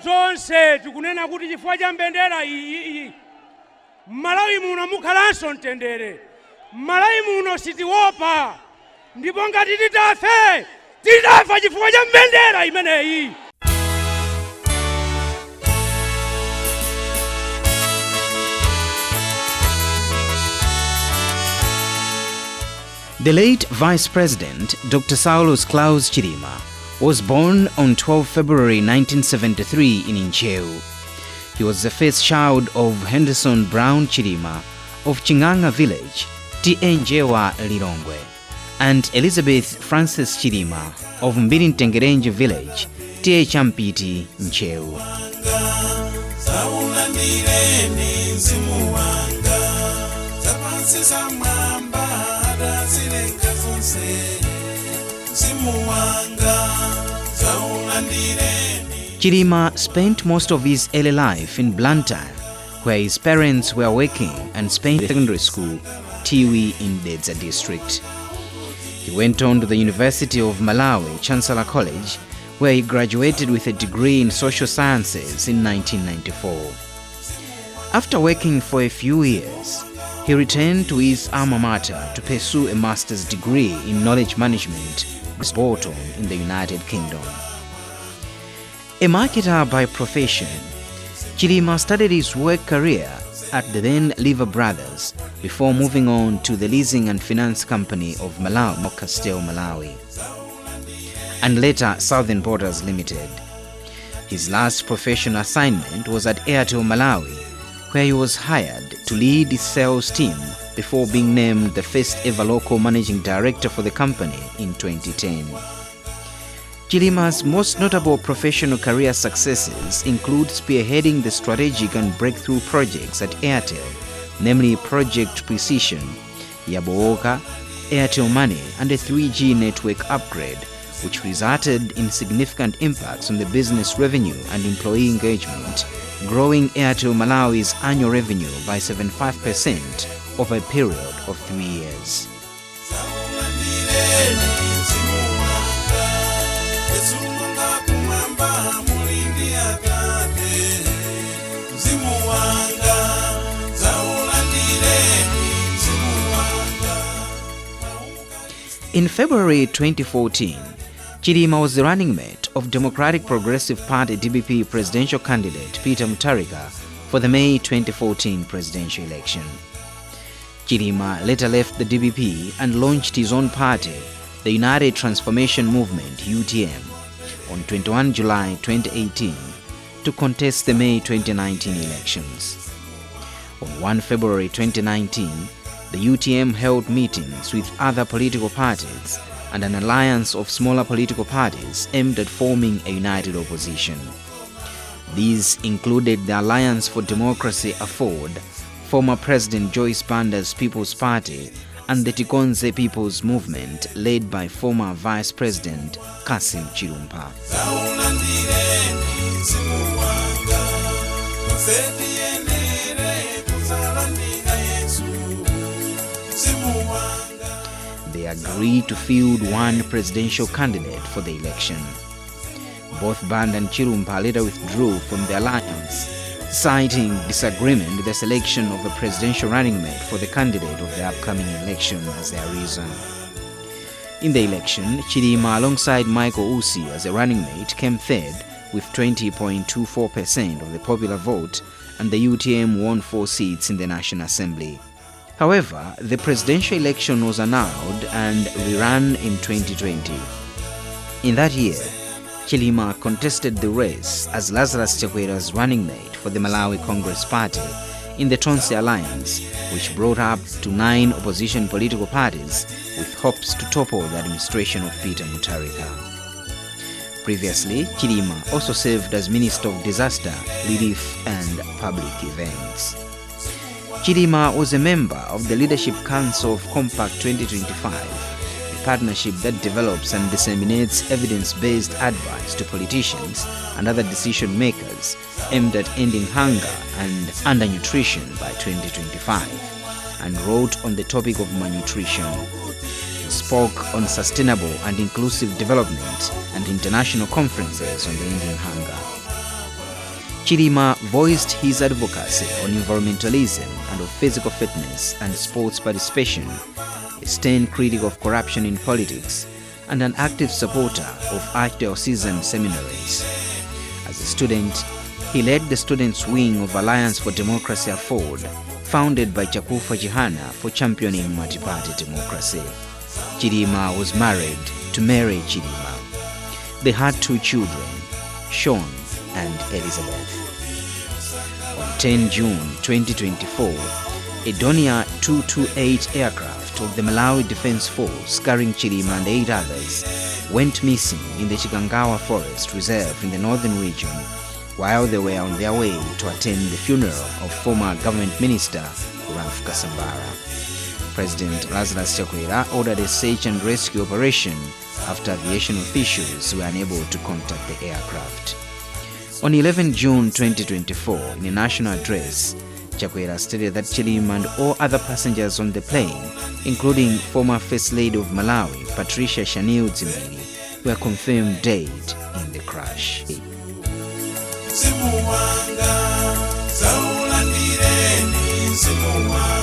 zonse tikunena kuti chifukwa cha mbendera iyi Malawi muno mukhalanso mtendere. Malawi muno sitiopa. Ndipo ngati titafa chifukwa cha mbendera imeneyi. The late Vice President, Dr. Saulos Klaus Chilima, was born on 12 February 1973 in Ncheu. He was the first child of Henderson Brown Chilima of Chinganga village, Tienjewa Lilongwe, and Elizabeth Francis Chilima of Mbilintengerenje village, Champiti, Ncheu. Chilima spent most of his early life in Blantyre, where his parents were working, and spent secondary school, Tiwi in Dedza district. He went on to the University of Malawi, Chancellor College, where he graduated with a degree in social sciences in 1994. After working for a few years, he returned to his alma mater to pursue a master's degree in knowledge management at Bolton in the United Kingdom. A marketer by profession, Chilima started his work career at the then Lever Brothers before moving on to the leasing and finance company of Malawi, Castel Malawi, and later Southern Borders Limited. His last professional assignment was at Airtel Malawi, where he was hired to lead its sales team before being named the first ever local managing director for the company in 2010. Chilima's most notable professional career successes include spearheading the strategic and breakthrough projects at Airtel, namely Project Precision, Yabooka, Airtel Money, and a 3G network upgrade, which resulted in significant impacts on the business revenue and employee engagement, growing Airtel Malawi's annual revenue by 75% over a period of 3 years. In February 2014, Chilima was the running mate of Democratic Progressive Party DBP presidential candidate Peter Mutharika for the May 2014 presidential election. Chilima later left the DBP and launched his own party, the United Transformation Movement (UTM), on 21 July 2018 to contest the May 2019 elections. On 1 February 2019, the UTM held meetings with other political parties and an alliance of smaller political parties aimed at forming a united opposition. These included the Alliance for Democracy Afford, former President Joyce Banda's People's Party, and the Tikonze People's Movement led by former Vice President Kassim Chilumpa. They agreed to field one presidential candidate for the election. Both Banda and Chilumpa later withdrew from the alliance, citing disagreement with the selection of a presidential running mate for the candidate of the upcoming election as their reason. In the election, Chilima alongside Michael Usi as a running mate came third with 20.24% of the popular vote, and the UTM won 4 seats in the National Assembly. However, the presidential election was annulled and rerun in 2020. In that year, Chilima contested the race as Lazarus Chakwera's running mate for the Malawi Congress Party in the Tonse Alliance, which brought up to 9 opposition political parties with hopes to topple the administration of Peter Mutharika. Previously, Chilima also served as Minister of Disaster, Relief and Public Events. Chilima was a member of the Leadership Council of Compact 2025, a partnership that develops and disseminates evidence-based advice to politicians and other decision-makers aimed at ending hunger and undernutrition by 2025, and wrote on the topic of malnutrition. He spoke on sustainable and inclusive development and international conferences on the ending hunger. Chilima voiced his advocacy on environmentalism and of physical fitness and sports participation, a stern critic of corruption in politics, and an active supporter of archdiocesan seminaries. As a student, he led the students' wing of Alliance for Democracy Afford, founded by Chakufa Chihana for championing multi-party democracy. Chilima was married to Mary Chilima. They had 2 children, Sean and Elizabeth. On 10 June 2024, a Dornier 228 aircraft of the Malawi Defense Force carrying Chilima and 8 others went missing in the Chikangawa Forest Reserve in the northern region while they were on their way to attend the funeral of former government minister Ralph Kasambara. President Lazarus Chakwera ordered a search and rescue operation after aviation officials were unable to contact the aircraft. On 11 June 2024, in a national address, Chakwera stated that Chilima and all other passengers on the plane, including former First Lady of Malawi, Patricia Shanil Zimbili, were confirmed dead in the crash. Simuwanga, Saulandireni, Simuwanga.